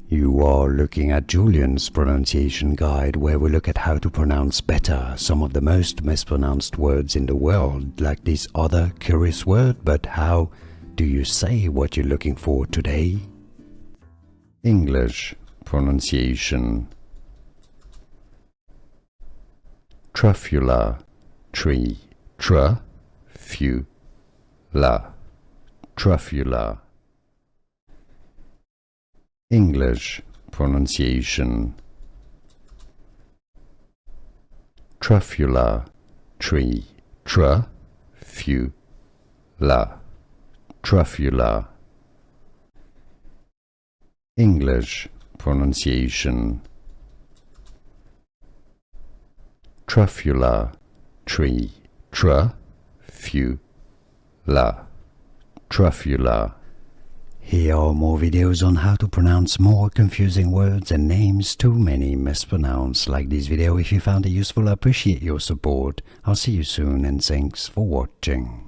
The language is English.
You are looking at Julian's pronunciation guide, where we look at how to pronounce better some of the most mispronounced words in the world, like this other curious word. But how do you say what you're looking for today? English pronunciation. Truffula tree. Truffula. English pronunciation. Truffula tree. Truffula. English pronunciation. Truffula tree. Truffula. Here are more videos on how to pronounce more confusing words and names too many mispronounced. Like this video if you found it useful. I appreciate your support. I'll see you soon and thanks for watching.